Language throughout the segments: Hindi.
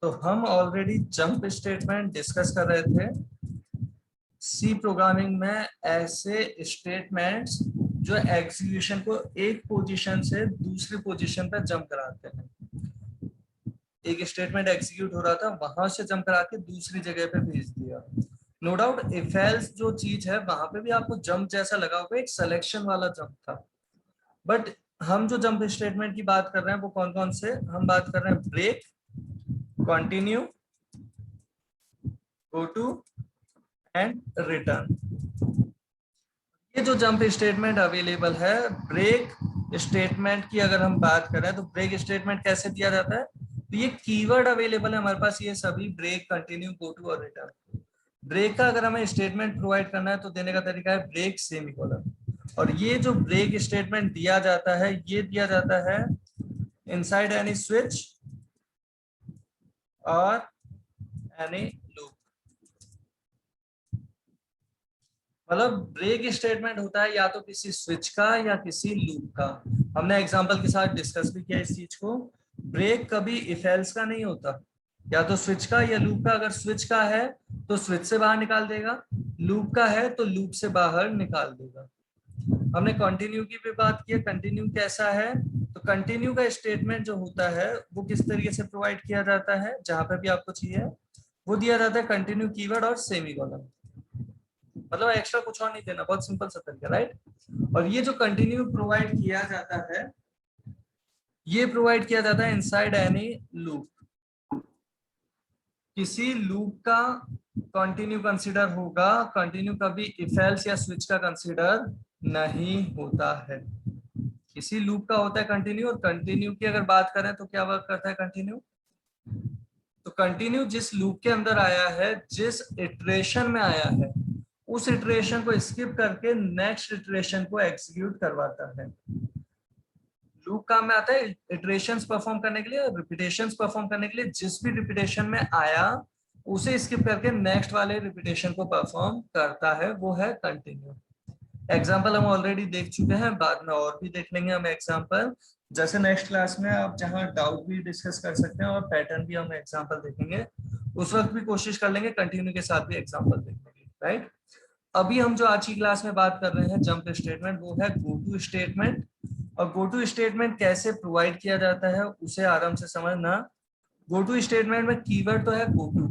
तो हम ऑलरेडी जंप स्टेटमेंट डिस्कस कर रहे थे। सी प्रोग्रामिंग में ऐसे स्टेटमेंट्स जो एग्जीक्यूशन को एक पोजीशन से दूसरी पोजीशन पर जंप कराते हैं। एक स्टेटमेंट एग्जीक्यूट हो रहा था, वहां से जंप करा के दूसरी जगह पे भेज दिया। नो डाउट इफ एल्स जो चीज है वहां पे भी आपको जंप जैसा लगा होगा, एक सिलेक्शन वाला जंप था। बट हम जो जंप स्टेटमेंट की बात कर रहे हैं वो कौन कौन से, हम बात कर रहे हैं break, continue, go to and return. ये जो जंप स्टेटमेंट अवेलेबल है, ब्रेक स्टेटमेंट की अगर हम बात करें तो ब्रेक स्टेटमेंट कैसे दिया जाता है, तो ये कीवर्ड अवेलेबल है हमारे पास, ये सभी ब्रेक, कंटिन्यू, गो टू और रिटर्न। ब्रेक का अगर हमें स्टेटमेंट प्रोवाइड करना है तो देने का तरीका है ब्रेक सेमीकोलन। और ये जो ब्रेक स्टेटमेंट दिया जाता है ये दिया जाता है इनसाइड एनी स्विच और एनी लूप। मतलब ब्रेक स्टेटमेंट होता है या तो किसी स्विच का या किसी लूप का। हमने एग्जांपल के साथ डिस्कस भी किया इस चीज को। ब्रेक कभी इफ एल्स का नहीं होता, या तो स्विच का या लूप का। अगर स्विच का है तो स्विच से बाहर निकाल देगा, लूप का है तो लूप से बाहर निकाल देगा। हमने कंटिन्यू की भी बात की है। कंटिन्यू कैसा है, तो कंटिन्यू का स्टेटमेंट जो होता है वो किस तरीके से प्रोवाइड किया जाता है, जहां पे भी आपको चाहिए वो दिया जाता है कंटिन्यू कीवर्ड और सेमीकोलन। मतलब एक्स्ट्रा कुछ और नहीं देना, बहुत सिंपल सा तरीका, राइट। और ये जो कंटिन्यू प्रोवाइड किया जाता है, ये प्रोवाइड किया जाता है इनसाइड एनी लूप। किसी लूप का कंटिन्यू कंसीडर होगा, कंटिन्यू कभी इफ एल्स या स्विच का कंसीडर नहीं होता है। किसी लूप का होता है कंटिन्यू, और कंटिन्यू की अगर बात करें तो क्या वर्क करता है कंटिन्यू, तो कंटिन्यू जिस लूप के अंदर आया है, जिस इटरेशन में आया है, उस इटरेशन को स्किप करके नेक्स्ट इटरेशन को एग्जीक्यूट करवाता है। लूप काम में आता है इटरेशंस परफॉर्म करने के लिए, रिपीटेशंस परफॉर्म करने के लिए। जिस भी रिपीटेशन में आया उसे स्किप करके नेक्स्ट वाले रिपीटेशन को परफॉर्म करता है, वो है कंटिन्यू। एग्जाम्पल हम ऑलरेडी देख चुके हैं, बाद में और भी देख लेंगे हम एग्जाम्पल। जैसे नेक्स्ट क्लास में आप जहां डाउट भी डिस्कस कर सकते हैं और पैटर्न भी हम एग्जाम्पल देखेंगे, उस वक्त भी कोशिश कर लेंगे कंटिन्यू के साथ भी एग्जाम्पल देखने की, राइट। अभी हम जो आज की क्लास में बात कर रहे हैं जंप स्टेटमेंट, वो है गो टू स्टेटमेंट। और गो टू स्टेटमेंट कैसे प्रोवाइड किया जाता है उसे आराम से समझना। गो टू स्टेटमेंट में कीवर्ड तो है गो टू,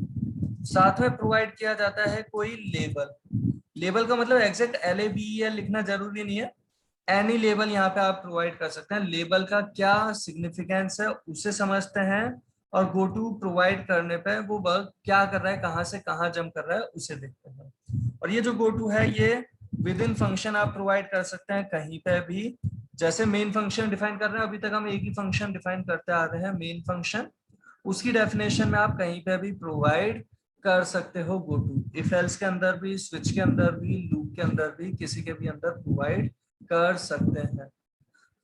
साथ में प्रोवाइड किया जाता है कोई लेबल। लेबल का मतलब एग्जैक्ट LABEL लिखना जरूरी नहीं है, एनी लेबल यहाँ पे आप प्रोवाइड कर सकते हैं। लेबल का क्या सिग्निफिकेंस है उसे समझते हैं, और गो टू प्रोवाइड करने पे वो वर्क क्या कर रहा है, कहाँ से कहाँ जंप कर रहा है उसे देखते हैं। और ये जो गो टू है ये विद इन फंक्शन आप प्रोवाइड कर सकते हैं कहीं पे भी। जैसे मेन फंक्शन डिफाइन कर रहे हैं, अभी तक हम एक ही फंक्शन डिफाइन करते आ रहे हैं, मेन फंक्शन। उसकी डेफिनेशन में आप कहीं पे भी प्रोवाइड कर सकते हो गो टू। इफ एल्स के अंदर भी, स्विच के अंदर भी, लूप के अंदर भी, किसी के भी अंदर प्रोवाइड कर सकते हैं।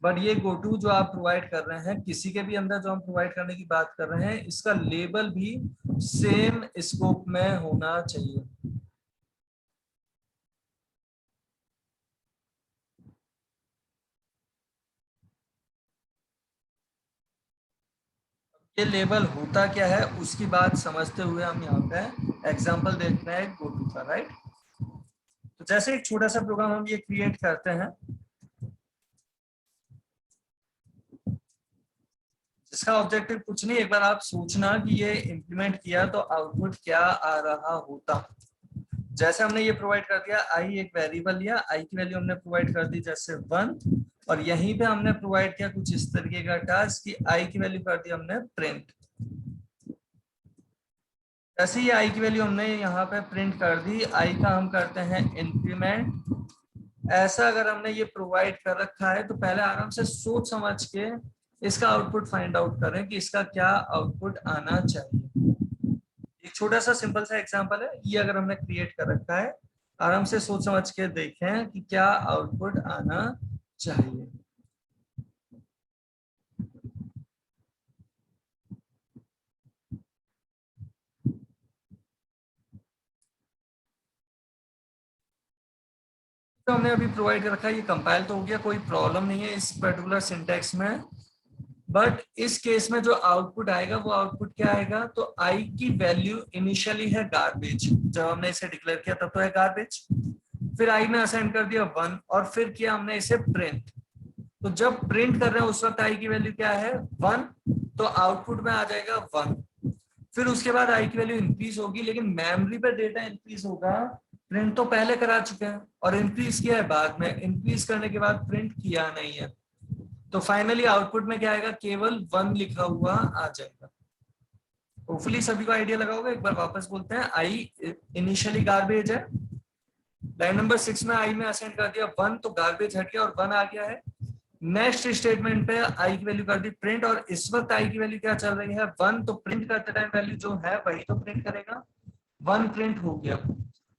बट ये गो टू जो आप प्रोवाइड कर रहे हैं, किसी के भी अंदर जो हम प्रोवाइड करने की बात कर रहे हैं, इसका लेबल भी सेम स्कोप में होना चाहिए। ये लेबल होता क्या है उसकी बात समझते हुए हम यहाँ पे एग्जांपल देख रहे हैं गो टू का, राइट। तो जैसे एक छोटा सा प्रोग्राम हम ये क्रिएट करते हैं, जिसका ऑब्जेक्टिव कुछ नहीं, एक बार आप सोचना कि ये इम्प्लीमेंट किया तो आउटपुट क्या आ रहा होता। जैसे हमने ये प्रोवाइड कर दिया, आई एक वेरिएबल लिया, आई की वैल्यू हमने प्रोवाइड कर दी जैसे 1, और यहीं पे हमने प्रोवाइड किया कुछ इस तरीके का टास्क कि आई की वैल्यू कर दी हमने प्रिंट। जैसे ही आई की वैल्यू हमने यहाँ पे प्रिंट कर दी, आई का हम करते हैं इंक्रीमेंट। ऐसा अगर हमने ये प्रोवाइड कर रखा है तो पहले आराम से सोच समझ के इसका आउटपुट फाइंड आउट करें कि इसका क्या आउटपुट आना चाहिए। एक छोटा सा सिंपल सा एग्जांपल है ये, अगर हमने क्रिएट कर रखा है, आराम से सोच समझ के देखें कि क्या आउटपुट आना चाहिए। तो हमने अभी प्रोवाइड कर रखा है, ये कंपाइल तो हो गया, कोई प्रॉब्लम नहीं है इस पर्टिकुलर सिंटैक्स में। बट इस केस में जो आउटपुट आएगा वो आउटपुट क्या आएगा, तो आई की वैल्यू इनिशियली है गार्बेज, जब हमने इसे डिक्लेयर किया तब तो है गार्बेज, फिर आई में असाइन कर दिया 1 और फिर किया हमने इसे प्रिंट। तो जब प्रिंट कर रहे हैं उस वक्त आई की वैल्यू क्या है 1, तो आउटपुट में आ जाएगा 1। फिर उसके बाद आई की वैल्यू इंक्रीज होगी, लेकिन मेमोरी पे डेटा इंक्रीज होगा, प्रिंट तो पहले करा चुके हैं और इंक्रीज किया है बाद में, इंक्रीज करने के बाद प्रिंट किया नहीं है, तो फाइनली आउटपुट में क्या आएगा, केवल 1 लिखा हुआ आ जाएगा। होपफुली सभी को आइडिया लगा होगा। एक बार वापस बोलते हैं, आई इनिशियली गार्बेज है, लाइन नंबर 6 में आई में असाइन कर दिया 1, तो गार्बेज हट गया और 1 आ गया है। नेक्स्ट स्टेटमेंट पे आई की वैल्यू कर दी प्रिंट, और इस वक्त आई की वैल्यू क्या चल रही है 1, तो प्रिंट करते टाइम वैल्यू जो है वही तो प्रिंट करेगा, 1 प्रिंट हो गया।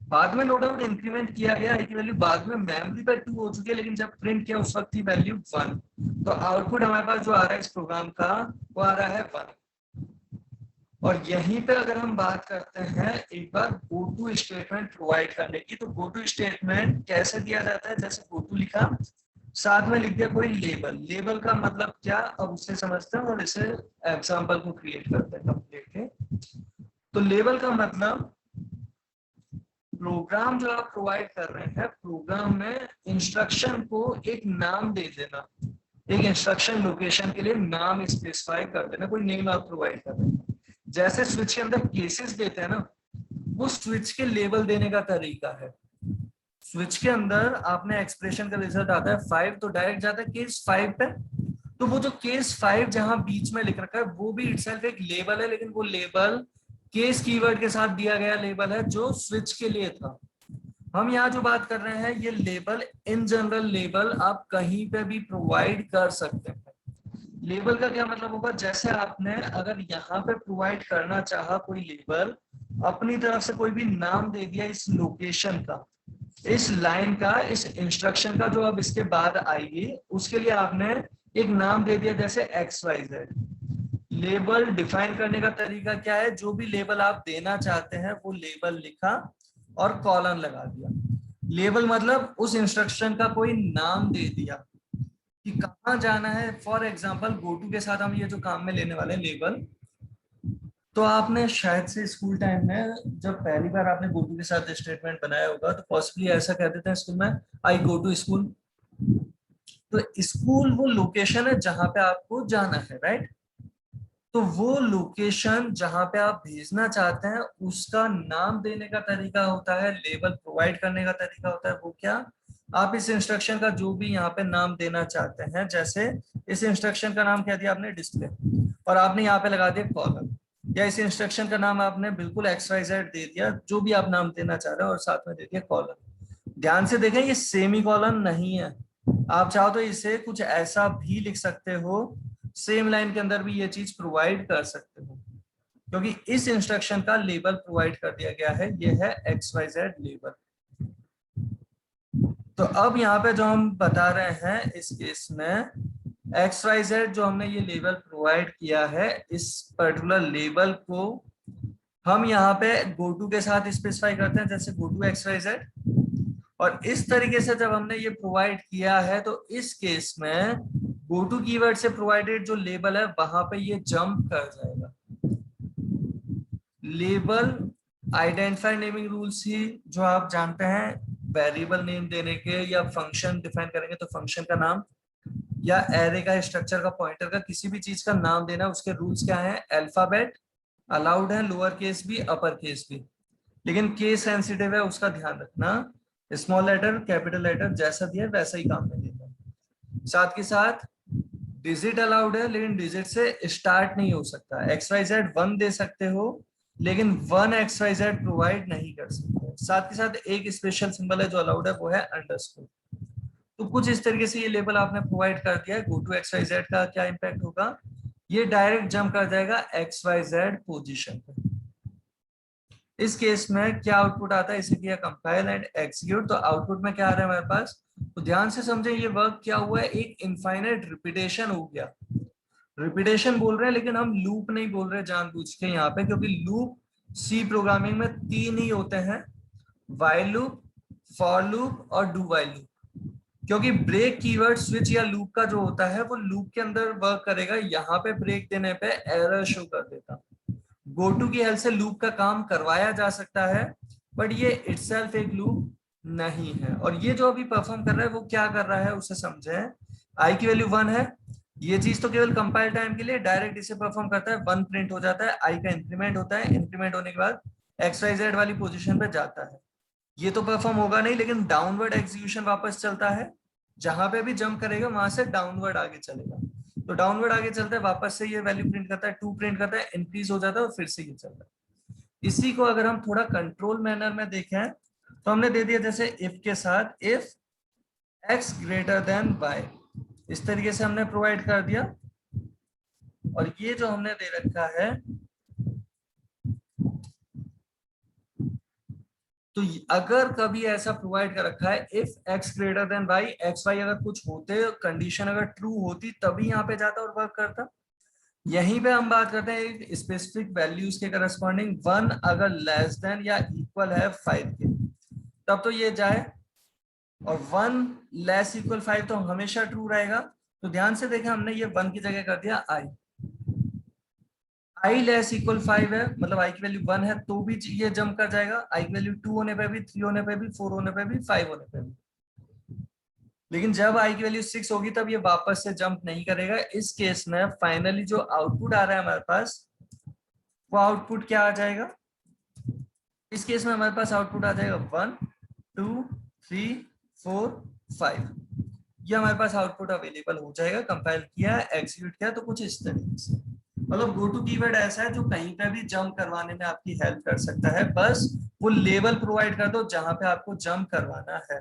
बाद में नो डाउट इंक्रीमेंट किया गया, आई की वैल्यू बाद में मेमोरी पर 2 हो चुकी है, लेकिन जब प्रिंट किया उस वक्त थी वैल्यू 1। तो आउटपुट हमारे पास जो आ रहा है इस प्रोग्राम का वो आ रहा है 1। और यहीं पे अगर हम बात करते हैं एक बार गो टू स्टेटमेंट प्रोवाइड करने की, तो गो टू स्टेटमेंट कैसे दिया जाता है, जैसे गो टू लिखा, साथ में लिख दिया कोई लेबल। लेबल का मतलब क्या, अब उसे समझते हैं और इसे एग्जांपल को क्रिएट करते हैं कंप्लीट के। तो लेबल का मतलब प्रोग्राम जो आप प्रोवाइड कर रहे हैं, प्रोग्राम में इंस्ट्रक्शन को एक नाम दे देना, एक इंस्ट्रक्शन लोकेशन के लिए नाम स्पेसिफाई कर देना, कोई नेम आप प्रोवाइड कर रहे हैं। जैसे स्विच के अंदर केसेस देते हैं ना, वो स्विच के लेबल देने का तरीका है। स्विच के अंदर आपने एक्सप्रेशन का रिजल्ट आता है 5, तो डायरेक्ट जाता है केस 5 पे, तो वो जो केस 5 जहां बीच में लिख रखा है वो भी इटसेल्फ एक लेबल है, लेकिन वो लेबल केस कीवर्ड के साथ दिया गया लेबल है जो स्विच के लिए था। हम यहाँ जो बात कर रहे हैं ये लेबल, इन जनरल लेबल आप कहीं पे भी प्रोवाइड कर सकते हैं। लेबल का क्या मतलब होगा, जैसे आपने अगर यहाँ पे प्रोवाइड करना चाहा कोई लेबल, अपनी तरफ से कोई भी नाम दे दिया इस लोकेशन का, इस लाइन का, इस इंस्ट्रक्शन का जो अब इसके बाद आएगी, उसके लिए आपने एक नाम दे दिया जैसे XYZ। लेबल डिफाइन करने का तरीका क्या है, जो भी लेबल आप देना चाहते हैं वो लेबल लिखा और कॉलन लगा दिया। लेबल मतलब उस इंस्ट्रक्शन का कोई नाम दे दिया कि कहाँ जाना है। फॉर एग्जाम्पल गोटू के साथ हम ये जो काम में लेने वाले हैं लेबल, तो आपने शायद से स्कूल टाइम में जब पहली बार आपने गोटू के साथ स्टेटमेंट बनाया होगा, तो पॉसिबली ऐसा कहते थे स्कूल में, आई गो टू स्कूल। तो स्कूल वो लोकेशन है जहां पे आपको जाना है, राइट। तो वो लोकेशन जहां पे आप भेजना चाहते हैं उसका नाम देने का तरीका होता है, लेबल प्रोवाइड करने का तरीका होता है वो क्या, आप इस इंस्ट्रक्शन का जो भी यहाँ पे नाम देना चाहते हैं, जैसे इस इंस्ट्रक्शन का नाम क्या दिया आपने, डिस्प्ले, और आपने यहाँ पे लगा दिया कॉलम, या इस इंस्ट्रक्शन का नाम आपने बिल्कुल XYZ दे दिया, जो भी आप नाम देना चाह रहे हो, और साथ में दे दिया कॉलम। ध्यान से देखें ये सेमी कॉलम नहीं है, आप चाहो तो इसे कुछ ऐसा भी लिख सकते हो, सेम लाइन के अंदर भी ये चीज प्रोवाइड कर सकते हो, क्योंकि इस इंस्ट्रक्शन का लेबल प्रोवाइड कर दिया गया है, ये है XYZ लेबल। तो अब यहाँ पे जो हम बता रहे हैं इस केस में XYZ जो हमने ये लेबल प्रोवाइड किया है, इस पर्टिकुलर लेबल को हम यहाँ पे गोटू के साथ स्पेसिफाई करते हैं, जैसे गोटू XYZ। और इस तरीके से जब हमने ये प्रोवाइड किया है, तो इस केस में गोटू कीवर्ड से प्रोवाइडेड जो लेबल है वहां पे ये जंप कर जाएगा। लेबल आइडेंटिफाई नेमिंग रूल्स ही जो आप जानते हैं, वेरिएबल नेम देने के, या फंक्शन डिफाइन करेंगे तो फंक्शन का नाम, या एरे का, स्ट्रक्चर का, पॉइंटर का, किसी भी चीज का नाम देना, उसके रूल्स क्या हैं, अल्फाबेट अलाउड है, लोअर केस भी अपर केस भी, लेकिन केस सेंसिटिव है उसका ध्यान रखना, स्मॉल लेटर कैपिटल लेटर जैसा दिया वैसा ही काम में देना। साथ के साथ डिजिट अलाउड है, लेकिन डिजिट से स्टार्ट नहीं हो सकता। XYZ 1 दे सकते हो, लेकिन 1 XYZ प्रोवाइड नहीं कर सकते। साथ के साथ एक स्पेशल सिंबल है जो अलाउड है, वो है अंडरस्कोर। तो कुछ इस तरीके से ये लेबल आपने प्रोवाइड कर दिया है। गो टू XYZ का क्या इम्पैक्ट होगा, ये डायरेक्ट जंप कर जाएगा XYZ पोजीशन पे। इस केस में क्या आउटपुट आता है, इसे किया कंपाइल एंड एग्जीक्यूट, तो आउटपुट में क्या आ रहा है हमारे पास, तो ध्यान से समझे ये वर्क क्या हुआ है, एक इनफाइनाइट रिपीटेशन हो गया। रिपीटेशन बोल रहे हैं लेकिन हम लूप नहीं बोल रहे जानबूझ के यहाँ पे, क्योंकि लूप सी प्रोग्रामिंग में 3 ही होते हैं, व्हाइल लूप, फॉर लूप और डू व्हाइल लूप। क्योंकि ब्रेक कीवर्ड स्विच या लूप का जो होता है वो लूप के अंदर वर्क करेगा, यहाँ पे ब्रेक देने पे एरर शो कर देता। गो टू की हेल्प से लूप का काम करवाया जा सकता है, बट ये इटसेल्फ एक लूप नहीं है। और ये जो अभी परफॉर्म कर रहा है वो क्या कर रहा है उसे समझे। आई की वैल्यू 1 है, ये चीज तो केवल कंपाइल टाइम के लिए डायरेक्ट इसे परफॉर्म करता है, 1 प्रिंट हो जाता है, आई का इंक्रीमेंट होता है, इंक्रीमेंट होने के बाद एक्स वाई जेड वाली पोजीशन पे जाता है। ये तो परफॉर्म होगा नहीं, लेकिन डाउनवर्ड एग्जीक्यूशन वापस चलता है, जहां पे भी जंप करेगा वहां से डाउनवर्ड आगे चलेगा। तो डाउनवर्ड आगे चलता है, वापस से ये वैल्यू प्रिंट करता है, 2 प्रिंट करता है, इंक्रीज हो जाता है और फिर से ये चलता है। इसी को अगर हम थोड़ा कंट्रोल मैनर में देखें तो हमने दे दिया जैसे इफ के साथ, if x greater than y, इस तरीके से हमने प्रोवाइड कर दिया। और ये जो हमने दे रखा है, तो अगर कभी ऐसा प्रोवाइड कर रखा है if x greater than y, X Y अगर कुछ होते, कंडीशन अगर ट्रू होती तभी यहाँ पे जाता और वर्क करता। यहीं पे हम बात करते हैं स्पेसिफिक वैल्यूज के करस्पॉन्डिंग 1 अगर लेस देन या इक्वल है 5 के, तब तो ये जाए, और 1 लेस इक्वल 5 तो हमेशा ट्रू रहेगा। तो ध्यान से देखें, हमने ये 1 की जगह कर दिया आई लेस इक्वल 5 है, मतलब आई की वैल्यू 1 है तो भी ये जंप कर जाएगा, आई की वैल्यू 2 होने पे भी, 3 होने पे भी, 4 होने पे भी, 5 होने पे भी। लेकिन जब आई की वैल्यू 6 होगी तब ये वापस से जंप नहीं करेगा। इस केस में फाइनली जो आउटपुट आ रहा है हमारे पास, वो आउटपुट क्या आ जाएगा, इस केस में हमारे पास आउटपुट आ जाएगा 1 2 3 4 5। ये हमारे पास आउटपुट अवेलेबल हो जाएगा। कंपाइल किया, एग्जीक्यूट किया, तो कुछ इस तरीके से। मतलब गो टू कीवर्ड ऐसा है जो कहीं पे भी जंप करवाने में आपकी हेल्प कर सकता है, बस वो लेबल प्रोवाइड कर दो जहां पे आपको जंप करवाना है।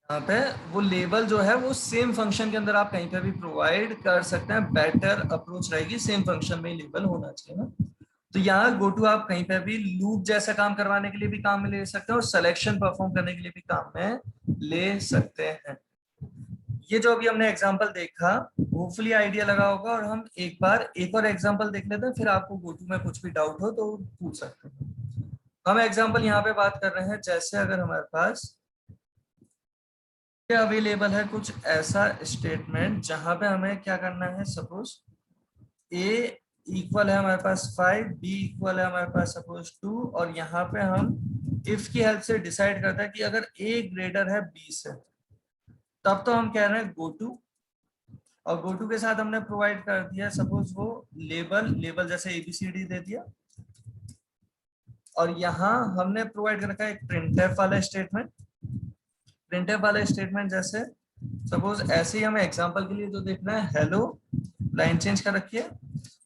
यहाँ पे वो लेबल जो है वो सेम फंक्शन के अंदर आप कहीं पे भी प्रोवाइड कर सकते हैं, बेटर अप्रोच रहेगी, सेम फंक्शन में लेबल होना चाहिए ना। तो यहाँ गो टू आप कहीं पे भी लूप जैसा काम करवाने के लिए भी काम में ले सकते हैं और सिलेक्शन परफॉर्म करने के लिए भी काम में ले सकते हैं। ये जो अभी हमने एग्जांपल देखा, होपफुली आइडिया लगा होगा। और हम एक बार एक और एग्जांपल देख लेते हैं, फिर आपको गो टू में कुछ भी डाउट हो तो पूछ सकते हैं। हम एग्जांपल यहाँ पे बात कर रहे हैं, जैसे अगर हमारे पास अवेलेबल है कुछ ऐसा स्टेटमेंट जहां पे हमें क्या करना है, सपोज ए इक्वल है हमारे पास 5, बी इक्वल है हमारे पास सपोज 2, और यहाँ पे हम इफ की हेल्प से डिसाइड करता है कि अगर ए ग्रेटर है बी से, तब तो हम कह रहे हैं गो टू। और गो टू के साथ हमने प्रोवाइड कर दिया सपोज वो लेबल जैसे एबीसीडी दे दिया, और यहाँ हमने प्रोवाइड कर रखा है एक प्रिंटफ वाला स्टेटमेंट। प्रिंटफ वाला स्टेटमेंट जैसे सपोज ऐसे ही हमें एग्जांपल के लिए जो देखना है, हेलो, लाइन चेंज कर रखी है,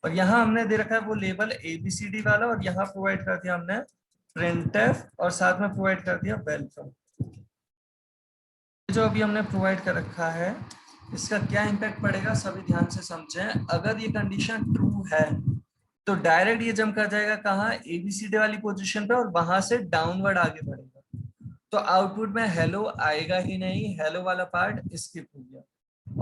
और यहाँ हमने दे रखा है वो लेबल एबीसीडी वाला, और यहाँ प्रोवाइड कर दिया हमने प्रिंटफ, और साथ में प्रोवाइड कर दिया वेलकम। जो अभी हमने प्रोवाइड कर रखा है, इसका क्या इम्पैक्ट पड़ेगा सभी ध्यान से समझें। अगर ये कंडीशन ट्रू है तो डायरेक्ट ये जंप कर जाएगा कहाँ, एबीसीडी वाली पोजीशन पे, और वहां से डाउनवर्ड आगे बढ़ेगा। तो आउटपुट में हेलो आएगा ही नहीं, हेलो वाला पार्ट स्किप हो गया।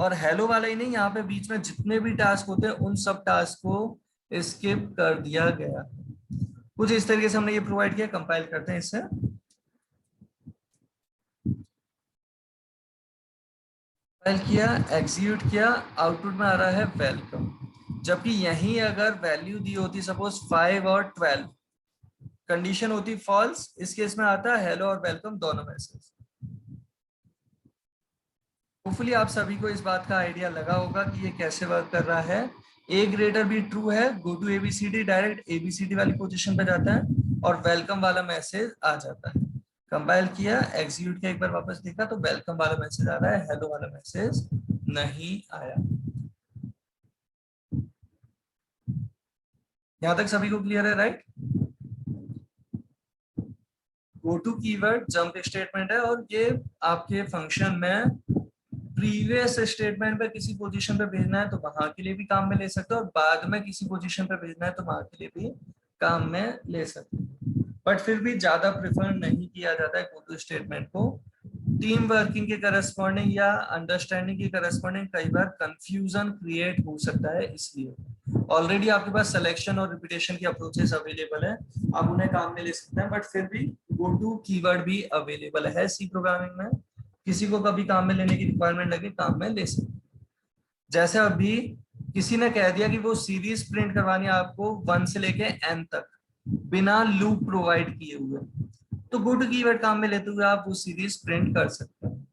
और हेलो वाला ही नहीं, यहाँ पे बीच में जितने भी टास्क होते हैं उन सब टास्क को स्किप कर दिया गया। कुछ इस तरीके से हमने ये प्रोवाइड किया। कंपाइल करते हैं इसे, कंपाइल किया, एग्जीक्यूट किया, आउटपुट में आ रहा है वेलकम। जबकि यहीं अगर वैल्यू दी होती सपोज 5 और 12, कंडीशन होती फॉल्स, इस केस में आता है हेलो और वेलकम दोनों मैसेज। होपफुली आप सभी को इस बात का आइडिया लगा होगा कि ये कैसे वर्क कर रहा है। ए ग्रेटर भी ट्रू है, go to A B C D, direct A B C D वाली पोजीशन पे जाता है और वेलकम वाला मैसेज आ जाता है। कंपाइल किया, एग्जीक्यूट किया, एक बार वापस देखा तो वेलकम वाला मैसेज आ रहा है, हेलो वाला मैसेज नहीं आया। यहां तक सभी को क्लियर है, right? Go to keyword jump statement है, और ये आपके फंक्शन में प्रीवियस स्टेटमेंट पे किसी पोजीशन पे भेजना है तो वहां के लिए भी काम में ले सकते हो, और बाद में किसी पोजीशन पे भेजना है तो वहां के लिए भी काम में ले सकते हो। बट फिर भी ज्यादा प्रेफर नहीं किया जाता है गो टू स्टेटमेंट को। टीम वर्किंग के करस्पॉन्डिंग या अंडरस्टैंडिंग के करस्पॉन्डिंग कई बार कंफ्यूजन क्रिएट हो सकता है, इसलिए ऑलरेडी आपके पास सिलेक्शन और रिपीटेशन की अप्रोचेस अवेलेबल है, आप उन्हें काम में ले सकते हैं, बट फिर भी गो टू कीवर्ड भी अवेलेबल है सी प्रोग्रामिंग में। किसी को कभी काम में लेने की रिक्वायरमेंट लगे काम में ले सकते हैं। जैसे अभी किसी ने कह दिया कि वो सीरीज प्रिंट करवानी है आपको 1 से लेके n तक बिना लूप प्रोवाइड किए हुए, तो गो टू कीवर्ड काम में लेते हुए आप वो सीरीज प्रिंट कर सकते हैं।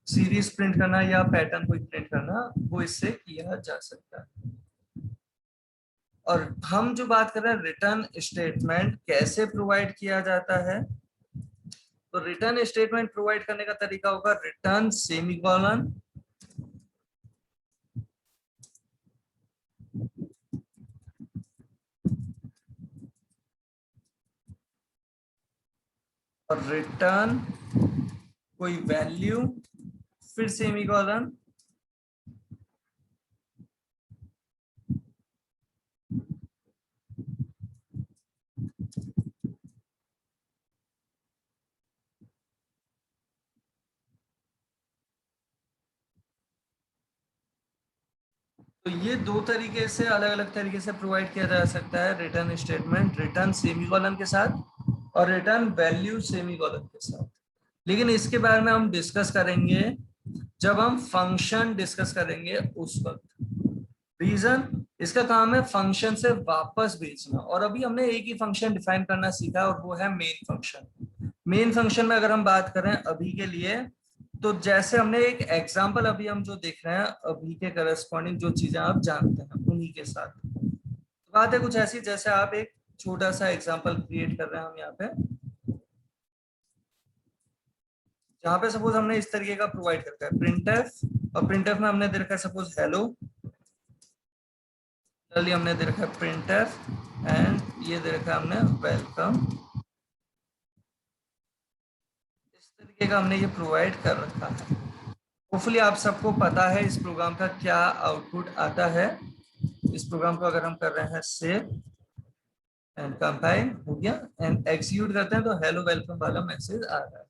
सीरीज प्रिंट करना या पैटर्न कोई प्रिंट करना वो इससे किया जा सकता है। और हम जो बात कर रहे हैं रिटर्न स्टेटमेंट कैसे प्रोवाइड किया जाता है, तो रिटर्न स्टेटमेंट प्रोवाइड करने का तरीका होगा रिटर्न सेमीकोलन और रिटर्न कोई वैल्यू फिर सेमीकोलन तो ये दो तरीके से अलग अलग तरीके से प्रोवाइड किया जा सकता है रिटर्न स्टेटमेंट, रिटर्न सेमीकोलन के साथ और रिटर्न वैल्यू सेमीकोलन के साथ। लेकिन इसके बारे में हम डिस्कस करेंगे जब हम फंक्शन डिस्कस करेंगे उस वक्त। रीजन, इसका काम है फंक्शन से वापस भेजना, और अभी हमने एक ही फंक्शन डिफाइन करना सीखा और वो है मेन फंक्शन। मेन फंक्शन में अगर हम बात करें अभी के लिए, तो जैसे हमने एक एग्जांपल अभी हम जो देख रहे हैं अभी के करस्पॉन्डिंग जो चीजें आप जानते हैं उन्हीं के साथ, तो बात है कुछ ऐसी जैसे आप एक छोटा सा एग्जांपल क्रिएट कर रहे हैं हम यहाँ पे, जहाँ पे सपोज हमने इस तरीके का प्रोवाइड करता है प्रिंटफ, और प्रिंटफ में हमने दे रखा है सपोज हेलो, चलिए हमने दे रखा है प्रिंटफ एंड ये दे रखा है हमने वेलकम। इस तरीके का हमने ये प्रोवाइड कर रखा है। होपफुली आप सबको पता है इस प्रोग्राम का क्या आउटपुट आता है। इस प्रोग्राम को अगर हम कर रहे हैं सेव एंड कंपाइल हो गया एंड एक्सिक्यूट करते हैं तो हेलो वेलकम वाला मैसेज आ रहा है।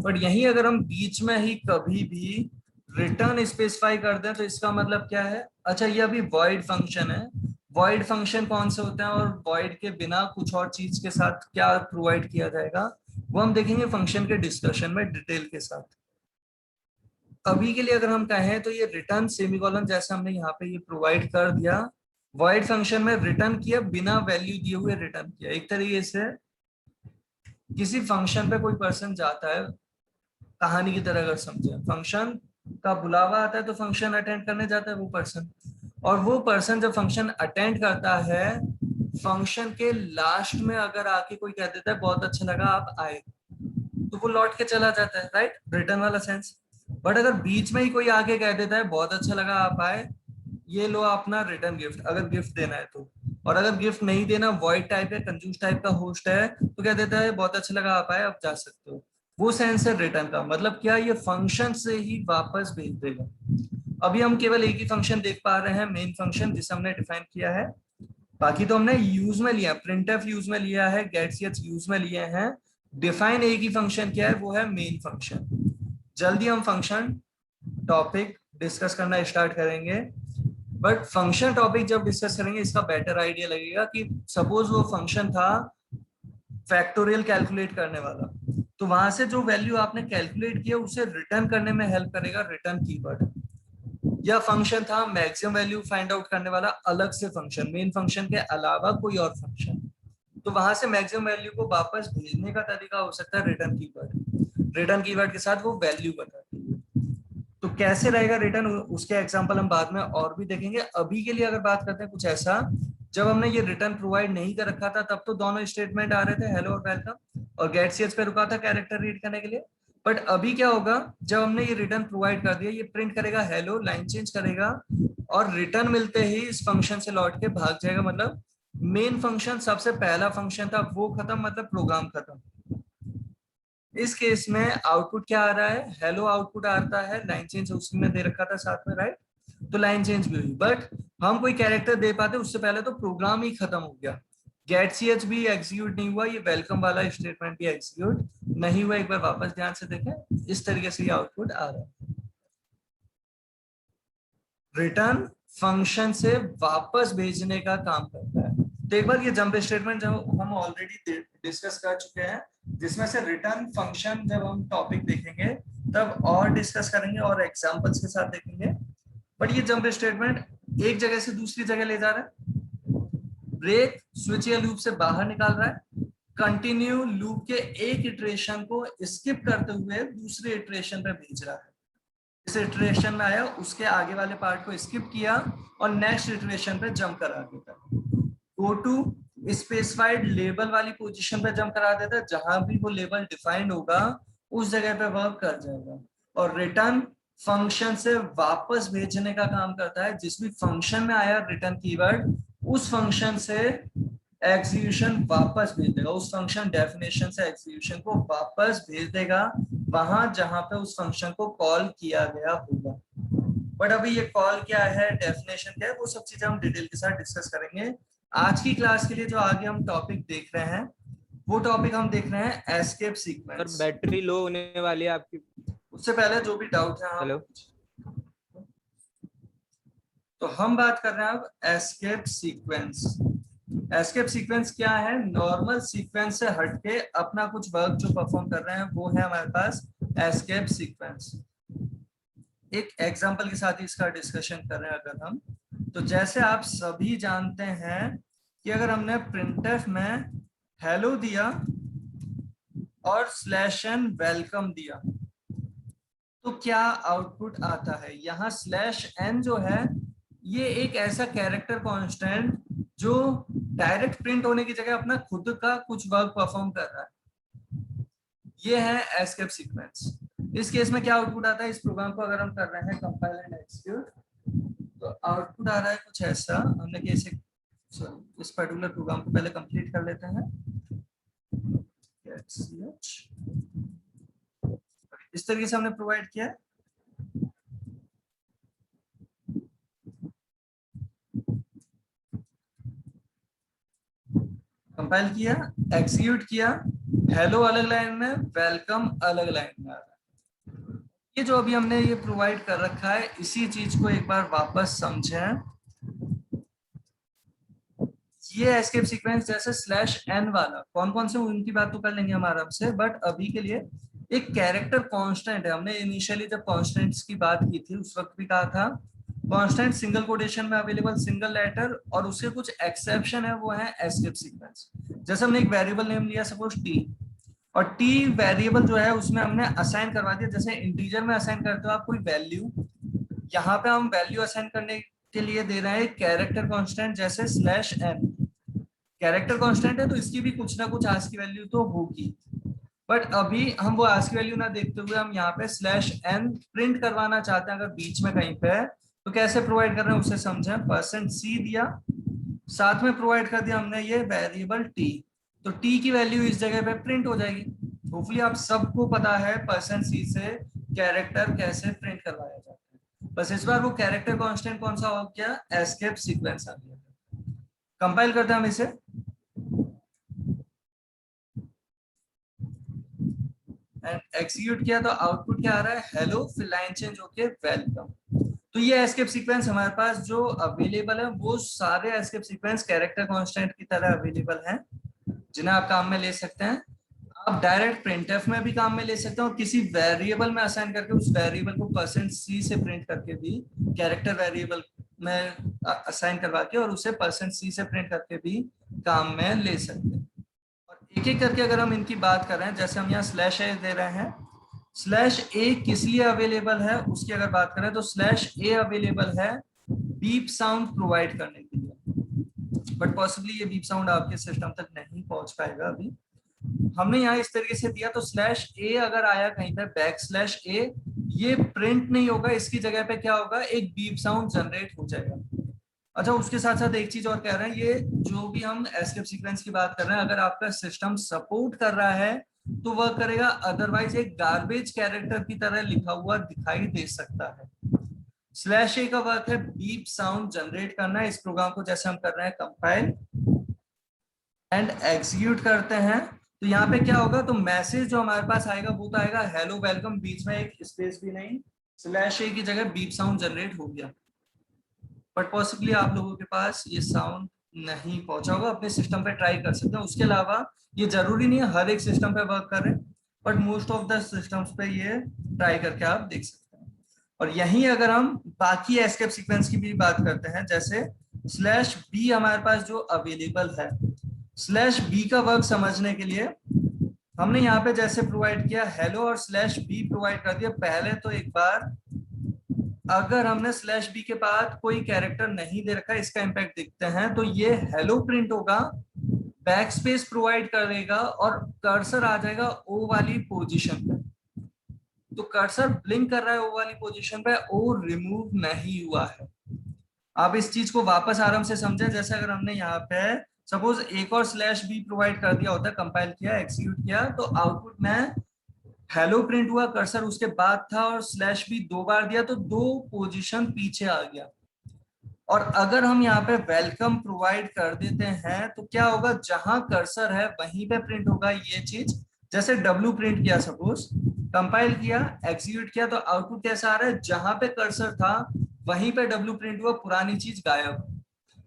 बट यहीं अगर हम बीच में ही कभी भी रिटर्न स्पेसिफाई कर दें तो इसका मतलब क्या है, अच्छा ये अभी वॉइड फंक्शन है, वॉइड फंक्शन कौन से होते हैं और वॉइड के बिना कुछ और चीज के साथ क्या प्रोवाइड किया जाएगा वो हम देखेंगे फंक्शन के डिस्कशन में डिटेल के साथ। अभी के लिए अगर हम कहें तो ये रिटर्न सेमीकोलन जैसे हमने यहाँ पे ये प्रोवाइड कर दिया, वॉइड फंक्शन में रिटर्न किया बिना वैल्यू दिए हुए रिटर्न किया। एक तरीके से किसी फंक्शन पे कोई पर्सन जाता है, कहानी की तरह अगर समझे, फंक्शन का बुलावा आता है तो फंक्शन अटेंड करने जाता है वो पर्सन, और वो पर्सन जब फंक्शन अटेंड करता है फंक्शन के लास्ट में अगर आके कोई कह देता है बहुत अच्छा लगा आप आए, तो वो लौट के चला जाता है, राइट, रिटर्न वाला सेंस। बट अगर बीच में ही कोई आके कह देता है बहुत अच्छा लगा आप आए, ये लो अपना रिटर्न गिफ्ट, अगर गिफ्ट देना है तो, और अगर गिफ्ट नहीं देना वॉइड टाइप है कंजूस टाइप का होस्ट है तो क्या देता है बहुत अच्छा लगा आप आए आप जा सकते हो। वो सेंस है रिटर्न का, मतलब क्या ये फंक्शन से ही वापस भेज देगा। अभी हम केवल एक ही फंक्शन देख पा रहे हैं मेन फंक्शन जिसे हमने डिफाइन किया है, बाकी तो हमने यूज में लिया, प्रिंटफ यूज में लिया है, गेट्स यूज में लिए हैं, डिफाइन एक ही फंक्शन क्या है वो है मेन फंक्शन। जल्दी हम फंक्शन टॉपिक डिस्कस करना स्टार्ट करेंगे, बट फंक्शन टॉपिक जब डिस्कस करेंगे इसका बेटर आइडिया लगेगा कि सपोज वो फंक्शन था फैक्टोरियल कैलकुलेट करने वाला, तो वहां से जो वैल्यू आपने कैलकुलेट किया उसे रिटर्न करने में हेल्प करेगा रिटर्न कीवर्ड, या फंक्शन था मैक्सिमम वैल्यू फाइंड आउट करने वाला अलग से फंक्शन मेन फंक्शन के अलावा कोई और फंक्शन, तो वहां से मैक्सिमम वैल्यू को वापस भेजने का तरीका हो सकता है रिटर्न कीवर्ड, रिटर्न कीवर्ड के साथ वो वैल्यू बताती है। तो कैसे रहेगा रिटर्न उसके एग्जांपल हम बाद में और भी देखेंगे। अभी के लिए अगर बात करते हैं कुछ ऐसा, जब हमने ये रिटर्न प्रोवाइड नहीं कर रखा था तब तो दोनों स्टेटमेंट आ रहे थे हेलो और वेलकम, और गेट सीएच पे रुका था कैरेक्टर रीड करने के लिए। बट अभी क्या होगा जब हमने ये रिटर्न प्रोवाइड कर दिया, ये प्रिंट करेगा हेलो, लाइन चेंज करेगा और रिटर्न मिलते ही इस फंक्शन से लौट के भाग जाएगा, मतलब मेन फंक्शन सबसे पहला फंक्शन था वो खत्म, मतलब प्रोग्राम खत्म। इस केस में आउटपुट क्या आ रहा है, हेलो आउटपुट आता है, लाइन चेंज उसी में दे रखा था साथ में, राइट, तो लाइन चेंज भी हुई, बट हम कोई कैरेक्टर दे पाते उससे पहले तो प्रोग्राम ही खत्म हो गया, गेट सीएच भी एग्जीक्यूट नहीं हुआ, ये वेलकम वाला स्टेटमेंट भी एग्जीक्यूट नहीं हुआ। एक बार वापस ध्यान से देखें, इस तरीके से ये आउटपुट आ रहा है। रिटर्न फंक्शन से वापस भेजने का काम करता है। तो एक बार ये जंप स्टेटमेंट जब हम ऑलरेडी डिस्कस कर चुके हैं, जिसमें से रिटर्न फंक्शन जब हम टॉपिक देखेंगे तब और डिस्कस करेंगे और एग्जांपल्स के साथ देखेंगे। बट ये जंप स्टेटमेंट एक जगह से दूसरी जगह ले जा रहा है, ब्रेक स्विच या लूप से बाहर निकाल रहा है, कंटिन्यू लूप के एक इटरेशन को स्किप करते हुए दूसरे इटरेशन पे भेज रहा है। इस इटरेशन में आया, उसके आगे वाले पार्ट को स्किप किया और नेक्स्ट इटरेशन पे जंप करा देता है। गो टू स्पेसिफाइड लेबल वाली पोजीशन पे जंप करा देता है, जहां भी वो लेबल डिफाइंड होगा उस जगह पे वर्क कर जाएगा। और रिटर्न फंक्शन से वापस भेजने का काम करता है, जिस भी फंक्शन में आया रिटर्न कीवर्ड उस फंक्शन से एग्जीक्यूशन वापस भेज देगा, उस फंक्शन डेफिनेशन से एग्जीक्यूशन को वापस भेज देगा वहां जहां पे उस फंक्शन को कॉल किया गया होगा। बट अभी ये कॉल क्या है, डेफिनेशन क्या है, वो सब चीजें हम डिटेल के साथ डिस्कस करेंगे। आज की क्लास के लिए जो आगे हम टॉपिक देख रहे हैं वो टॉपिक हम देख रहे हैं एस्केप सीक्वेंस। बैटरी लो होने वाली है आपकी। उससे पहले जो भी डाउट है हेलो, तो हम बात कर रहे हैं अब एस्केप सीक्वेंस। एस्केप सीक्वेंस क्या है? नॉर्मल सीक्वेंस से हटके अपना कुछ वर्क जो परफॉर्म कर रहे हैं वो है हमारे पास एस्केप सीक्वेंस। एक एग्जांपल के साथ ही इसका डिस्कशन कर रहे हैं अगर हम, तो जैसे आप सभी जानते हैं कि अगर हमने प्रिंटफ में हेलो दिया और /n वेलकम दिया तो क्या आउटपुट आता है? यहाँ /n जो है ये एक ऐसा कैरेक्टर कांस्टेंट जो डायरेक्ट प्रिंट होने की जगह अपना खुद का कुछ वर्क परफॉर्म कर रहा है। ये है एस्केप सीक्वेंस। इस केस में क्या आउटपुट आता है? इस प्रोग्राम को अगर हम कर रहे हैं कंपाइल एंड एग्जीक्यूट तो आउटपुट आ रहा है कुछ ऐसा। हमने कैसे इस पर्टिकुलर प्रोग्राम को पहले कंप्लीट कर लेते हैं। इस तरीके से हमने प्रोवाइड किया है। कंपाइल किया, एग्जीक्यूट किया, हेलो अलग लाइन में, वेलकम अलग लाइन में आ रहा है। ये जो अभी हमने ये प्रोवाइड कर रखा है, इसी चीज को एक बार वापस समझें। ये एस्केप सीक्वेंस जैसे /n वाला, कौन कौन से उनकी बात तो कर लेंगे हम आराम से, बट अभी के लिए एक कैरेक्टर कांस्टेंट है। हमने इनिशियली जब कांस्टेंट्स की बात की थी उस वक्त भी कहा था कांस्टेंट सिंगल कोटेशन में अवेलेबल, सिंगल लेटर, और उसके कुछ एक्सेप्शन है, वो है एस्केप सीक्वेंस। जैसे हमने एक वेरिएबल नेम लिया सपोज टी, और टी वेरिएबल जो है उसमें हमने असाइन करवा दिया। जैसे इंटीजर में असाइन करते हो आप कोई वैल्यू, यहाँ पे हम वैल्यू असाइन करने के लिए दे रहे हैं कैरेक्टर कांस्टेंट जैसे /n। कैरेक्टर कांस्टेंट है तो इसकी भी कुछ ना कुछ आज की वैल्यू तो होगी, बट अभी हम वो आज की वैल्यू ना देखते हुए हम यहाँ पे /n प्रिंट करवाना चाहते हैं अगर बीच में कहीं पे, तो कैसे प्रोवाइड कर रहे हैं उसे समझें। %c दिया, साथ में प्रोवाइड कर दिया हमने ये वेरिएबल t, तो t की वैल्यू इस जगह पे प्रिंट हो जाएगी। होपफुली आप सबको पता है %c से कैरेक्टर कैसे प्रिंट करवाया जाता है। बस इस बार वो कैरेक्टर कांस्टेंट कौन सा हो गया? एस्केप सीक्वेंस आ गया। कंपाइल करते हैं हम इसे। एंड एग्जीक्यूट किया तो आउटपुट क्या आ रहा है? हेलो, फिर लाइन चेंज होके वेलकम। तो ये एस्केप सीक्वेंस हमारे पास जो अवेलेबल है वो सारे एस्केप सीक्वेंस कैरेक्टर कांस्टेंट की तरह अवेलेबल हैं, जिन्हें आप काम में ले सकते हैं। आप डायरेक्ट प्रिंटफ में भी काम में ले सकते हैं और किसी वेरिएबल में असाइन करके उस वेरिएबल को %c से प्रिंट करके भी कैरेक्टर वेरिएबल में असाइन करवा के और उसे %c से प्रिंट करके भी काम में ले सकते हैं। और एक एक करके अगर हम इनकी बात कर रहे हैं, जैसे हम यहाँ /a दे रहे हैं, /a किस लिए अवेलेबल है उसकी अगर बात करें तो /a अवेलेबल है बीप साउंड प्रोवाइड करने के लिए, बट पॉसिबली ये बीप साउंड आपके सिस्टम तक नहीं पहुंच पाएगा अभी। हमने यहाँ इस तरीके से दिया तो /a अगर आया कहीं पे /a, ये प्रिंट नहीं होगा, इसकी जगह पे क्या होगा? एक बीप साउंड जनरेट हो जाएगा। अच्छा, उसके साथ साथ एक चीज और कह रहे हैं, ये जो भी हम एस्केप सीक्वेंस की बात कर रहे हैं अगर आपका सिस्टम सपोर्ट कर रहा है तो वह करेगा, अदरवाइज एक गार्बेज कैरेक्टर की तरह लिखा हुआ दिखाई दे सकता है। /a का वर्क है बीप साउंड जनरेट करना। इस प्रोग्राम को जैसे हम कर रहे हैं कंपाइल एंड एग्जीक्यूट करते हैं तो यहाँ पे क्या होगा? तो मैसेज जो हमारे पास आएगा वो तो आएगा हेलो वेलकम, बीच में एक स्पेस भी नहीं, /a की जगह बीप साउंड जनरेट हो गया। बट पॉसिबली आप लोगों के पास ये साउंड नहीं पहुंचा होगा, अपने सिस्टम पे ट्राई कर सकते हैं। उसके अलावा ये जरूरी नहीं है हर एक सिस्टम पे वर्क करें, but most of the systems पे ये ट्राई करके आप देख सकते हैं। और यहीं अगर हम बाकी एस्केप सीक्वेंस की भी बात करते हैं, जैसे /b हमारे पास जो अवेलेबल है, /b का वर्क समझने के लिए हमने यहाँ पे जैसे प्रोवाइड किया हेलो और /b प्रोवाइड कर दिया। पहले तो एक बार अगर हमने /b के बाद कोई कैरेक्टर नहीं दे रखा, इसका इंपैक्ट देखते हैं, तो ये हेलो प्रिंट होगा, बैक स्पेस प्रोवाइड करेगा और कर्सर आ जाएगा ओ वाली पोजीशन पे। तो कर्सर ब्लिंक कर रहा है ओ वाली पोजीशन पे, ओ रिमूव नहीं हुआ है। आप इस चीज को वापस आराम से समझें। जैसे अगर हमने यहाँ पे सपोज एक और /b प्रोवाइड कर दिया होता, कंपाइल किया, एक्सिक्यूट किया, तो आउटपुट में हेलो प्रिंट हुआ, कर्सर उसके बाद था, और /b 2 बार दिया तो 2 पोजीशन पीछे आ गया। और अगर हम यहाँ पे वेलकम प्रोवाइड कर देते हैं तो क्या होगा, जहां कर्सर है वहीं पे प्रिंट होगा ये चीज। जैसे w प्रिंट किया, सपोज कंपाइल किया, एक्सिक्यूट किया, तो आउटपुट कैसा आ रहा है, जहां पे कर्सर था वहीं पे w प्रिंट हुआ, पुरानी चीज गायब।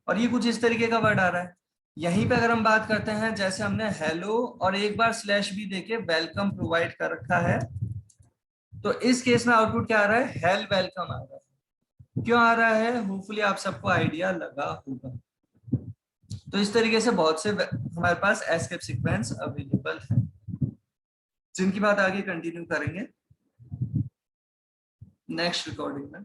और ये कुछ इस तरीके का वर्ड आ रहा है। यहीं पे अगर हम बात करते हैं, जैसे हमने हेलो और एक बार /b देके वेलकम प्रोवाइड कर रखा है, तो इस केस में आउटपुट क्या आ रहा है, हेल वेलकम आ रहा है। क्यों आ रहा है, होपफुली आप सबको आइडिया लगा होगा। तो इस तरीके से बहुत से हमारे पास एस्केप सीक्वेंस अवेलेबल है, जिनकी बात आगे कंटिन्यू करेंगे नेक्स्ट रिकॉर्डिंग में।